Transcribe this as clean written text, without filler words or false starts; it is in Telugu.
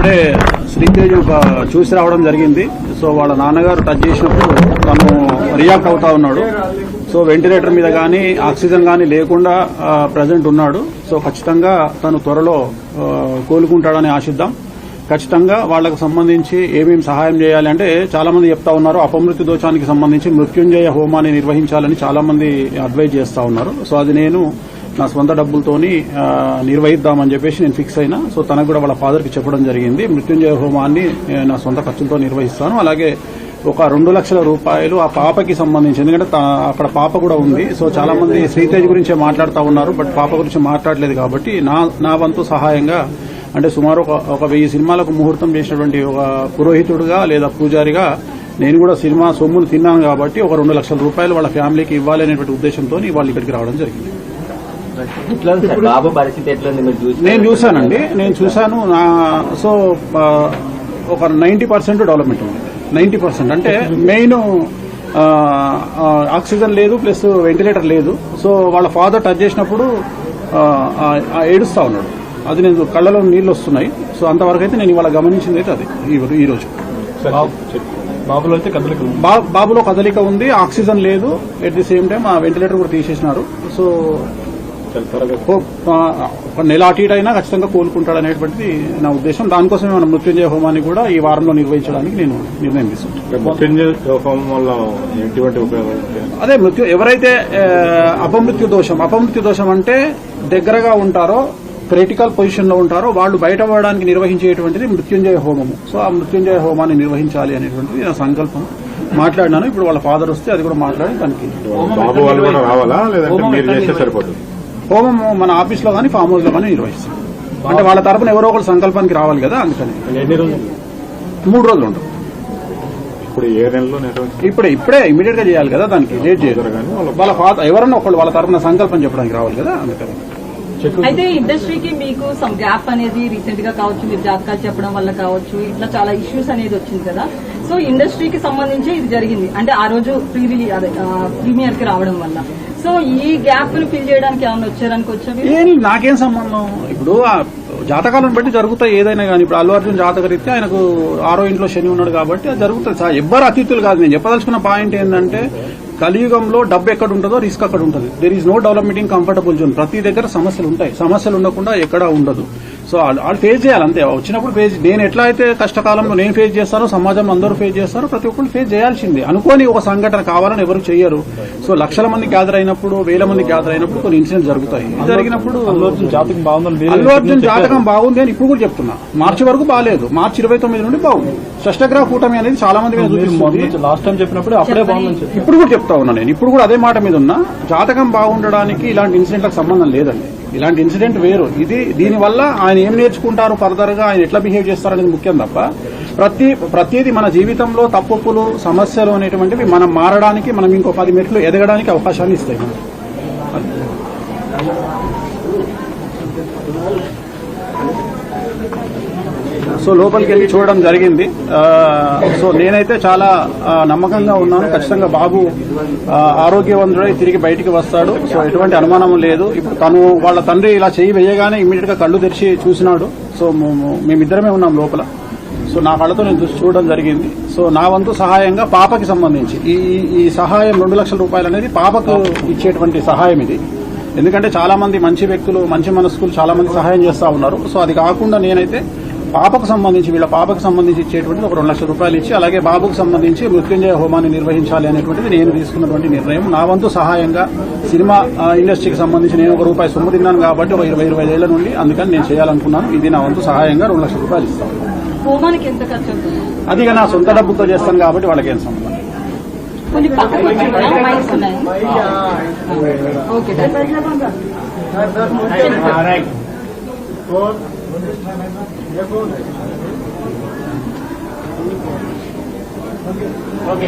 ఇప్పుడే శ్రీతేజ్ చూసి రావడం జరిగింది. సో వాళ్ళ నాన్నగారు టచ్ చేసినప్పుడు తను రియాక్ట్ అవుతా ఉన్నాడు. సో వెంటిలేటర్ మీద కానీ ఆక్సిజన్ కానీ లేకుండా ప్రజెంట్ ఉన్నాడు. సో ఖచ్చితంగా తను త్వరలో కోలుకుంటాడని ఆశిద్దాం. ఖచ్చితంగా వాళ్లకు సంబంధించి ఏమేమి సహాయం చేయాలి అంటే చాలా మంది చెప్తా ఉన్నారు, అపమృత్యు దోషానికి సంబంధించి మృత్యుంజయ హోమాన్ని నిర్వహించాలని చాలా మంది అడ్వైజ్ చేస్తా ఉన్నారు. సో అది నేను నా స్వంత డబ్బులతోని నిర్వహిద్దామని చెప్పేసి నేను ఫిక్స్ అయినా. సో తనకు కూడా వాళ్ళ ఫాదర్కి చెప్పడం జరిగింది, మృత్యుంజయ హోమాన్ని నా సొంత ఖర్చులతో నిర్వహిస్తాను. అలాగే ఒక 2 లక్షల రూపాయలు ఆ పాపకి సంబంధించి, ఎందుకంటే అక్కడ పాప కూడా ఉంది. సో చాలా మంది శ్రీతేజ్ గురించే మాట్లాడుతూ ఉన్నారు, బట్ పాప గురించి మాట్లాడలేదు. కాబట్టి నా వంతు సహాయంగా అంటే సుమారు ఒక 1000 సినిమాలకు ముహూర్తం చేసినటువంటి ఒక పురోహితుడుగా లేదా పూజారిగా నేను కూడా సినిమా సొమ్మును తిన్నాను. కాబట్టి ఒక 2 లక్షల రూపాయలు వాళ్ళ ఫ్యామిలీకి ఇవ్వాలి అనేటువంటి ఉద్దేశంతో వాళ్ళు ఇక్కడికి రావడం జరిగింది. నేను చూశానండి, నేను చూశాను. సో ఒక 90% డెవలప్మెంట్ ఉంది. 90% అంటే మెయిన్ ఆక్సిజన్ లేదు, ప్లస్ వెంటిలేటర్ లేదు. సో వాళ్ళ ఫాదర్ టచ్ చేసినప్పుడు ఏడుస్తా ఉన్నాడు. అది నేను కళ్ళలో నీళ్లు వస్తున్నాయి. సో అంతవరకు అయితే నేను ఇవాళ గమనించింది అయితే అది ఈ రోజు. బాబులో కదలిక ఉంది, ఆక్సిజన్ లేదు. ఎట్ ది సేమ్ టైం ఆ వెంటిలేటర్ కూడా తీసేసినారు. సో ఒక నెల అటు ఇటు అయినా ఖచ్చితంగా కోలుకుంటాడనేటువంటిది నా ఉద్దేశం. దానికోసమే మన మృత్యుంజయ హోమాన్ని కూడా ఈ వారంలో నిర్వహించడానికి నేను నిర్ణయం తీసుకుంటాను. అదే ఎవరైతే అపమృత్యు దోషం అంటే దగ్గరగా ఉంటారో, క్రిటికల్ పొజిషన్ లో ఉంటారో వాళ్ళు బయటపడడానికి నిర్వహించేటువంటిది మృత్యుంజయ హోమము. సో ఆ మృత్యుంజయ హోమాన్ని నిర్వహించాలి అనేటువంటిది నా సంకల్పం. మాట్లాడినాను. ఇప్పుడు వాళ్ళ ఫాదర్ వస్తే అది కూడా మాట్లాడి దానికి హోమం మన ఆఫీస్ లో కానీ ఫామ్ హౌస్ లో కానీ నిర్వహిస్తాం. అంటే వాళ్ళ తరపున ఎవరో ఒకరు సంకల్పానికి రావాలి కదా, అందుకని 3 రోజులు ఉంటాం. ఇప్పుడే ఇమీడియట్ గా చేయాలి కదా, దానికి లేట్ చేయరు. వాళ్ళ ఫాదర్ ఎవరన్నా ఒకళ్ళు వాళ్ళ తరపున సంకల్పం చెప్పడానికి రావాలి కదా, అందుకని. అయితే ఇండస్ట్రీకి మీకు సమ్ గ్యాప్ అనేది రీసెంట్ గా కావచ్చు, మీరు జాతకాలు చెప్పడం వల్ల కావచ్చు, ఇట్లా చాలా ఇష్యూస్ అనేది వచ్చింది కదా. సో ఇండస్ట్రీకి సంబంధించి ఇది జరిగింది అంటే ఆ రోజు ప్రీమియర్ కి రావడం వల్ల. సో ఈ గ్యాప్ ను ఫిల్ చేయడానికి ఏమన్నా వచ్చారనుకోవచ్చు? నాకేం సంబంధం. ఇప్పుడు జాతకాలను బట్టి జరుగుతాయి ఏదైనా కానీ. ఇప్పుడు అల్లు అర్జున్ జాతకరీత్యా ఆయనకు 6వ ఇంట్లో శని ఉన్నాడు కాబట్టి అది జరుగుతుంది. ఎవ్వరు అతిథులు కాదు. నేను చెప్పదలుచుకున్న పాయింట్ ఏంటంటే కలియుగంలో డబ్బు ఎక్కడ ఉంటుందో రిస్క్ అక్కడ ఉంటుంది. There is no development comfortable zone. ప్రతి దగ్గర సమస్యలు ఉంటాయి. సమస్యలు ఉండకుండా ఎక్కడా ఉండదు. సో వాళ్ళు ఫేస్ చేయాలి అంతే. వచ్చినప్పుడు నేను ఎట్లా అయితే కష్టకాలంలో నేను ఫేస్ చేస్తానో సమాజంలో అందరూ ఫేస్ చేస్తారో ప్రతి ఒక్కరు ఫేస్ చేయాల్సిందే. అనుకోని ఒక సంఘటన కావాలని ఎవరు చెయ్యరు. సో లక్షల మంది గ్యాదర్ అయినప్పుడు, 1000 మంది గ్యాదర్ అయినప్పుడు కొన్ని ఇన్సిడెంట్స్ జరుగుతాయి. జరిగినప్పుడు అల్లు అర్జున్ జాతకం బాగుంది అని ఇప్పుడు కూడా చెప్తున్నా. మార్చి వరకు బాగాలేదు, మార్చి 29 నుండి బాగుంది. షష్టగ్రహ కూటమి అనేది చాలా మంది లాస్ట్ టైం చెప్పినప్పుడు అప్పుడే బాగుంది. ఇప్పుడు కూడా చెప్తా ఉన్నా నేను. ఇప్పుడు కూడా అదే మాట మీద ఉన్నా. జాతకం బాగుండడానికి ఇలాంటి ఇన్సిడెంట్లకు సంబంధం లేదండి. ఇలాంటి ఇన్సిడెంట్ వేరు. దీనివల్ల ఆయన ఏం నేర్చుకుంటారు, ఫర్దర్ గా ఆయన ఎట్లా బిహేవ్ చేస్తారనేది ముఖ్యం తప్ప ప్రతిదీ మన జీవితంలో తప్పులు, సమస్యలు అనేటువంటివి మనం మారడానికి, మనం ఇంకో 10 మెట్లు ఎదగడానికి అవకాశాన్ని ఇస్తాయి. సో లోపలికి వెళ్లి చూడడం జరిగింది. సో నేనైతే చాలా నమ్మకంగా ఉన్నాను. ఖచ్చితంగా బాబు ఆరోగ్యవంతుడై తిరిగి బయటికి వస్తాడు. సో ఎటువంటి అనుమానం లేదు. ఇప్పుడు వాళ్ళ తండ్రి ఇలా చేయి వేయగానే ఇమ్మీడియట్ గా కళ్ళు తెరిచి చూసినాడు. సో మేమిద్దరమే ఉన్నాం లోపల. సో నా కళ్ళతో నేను చూడడం జరిగింది. సో నా వంతు సహాయంగా పాపకి సంబంధించి ఈ సహాయం 2 లక్షల రూపాయలు అనేది పాపకు ఇచ్చేటువంటి సహాయం ఇది. ఎందుకంటే చాలా మంది మంచి వ్యక్తులు, మంచి మనస్కులు చాలా మంది సహాయం చేస్తా ఉన్నారు. సో అది కాకుండా నేనైతే పాపకు సంబంధించి, వీళ్ళ పాపకు సంబంధించి ఇచ్చేటువంటిది ఒక 2 లక్షల రూపాయలు ఇచ్చి, అలాగే బాబుకు సంబంధించి మృత్యుంజయ హోమాన్ని నిర్వహించాలి అనేటువంటిది నేను తీసుకున్నటువంటి నిర్ణయం. నా వంతు సహాయంగా సినిమా ఇండస్ట్రీకి సంబంధించి నేను ₹1 సొమ్ము తిన్నాను కాబట్టి ఒక 20-25 ఏళ్ల నుండి, అందుకని నేను చేయాలనుకున్నాను. ఇది నా వంతు సహాయంగా 2 లక్షల రూపాయలు ఇస్తాను. అది నా సొంత డబ్బుతో చేస్తాను కాబట్టి వాళ్ళకేం సంబంధం. ఓకే.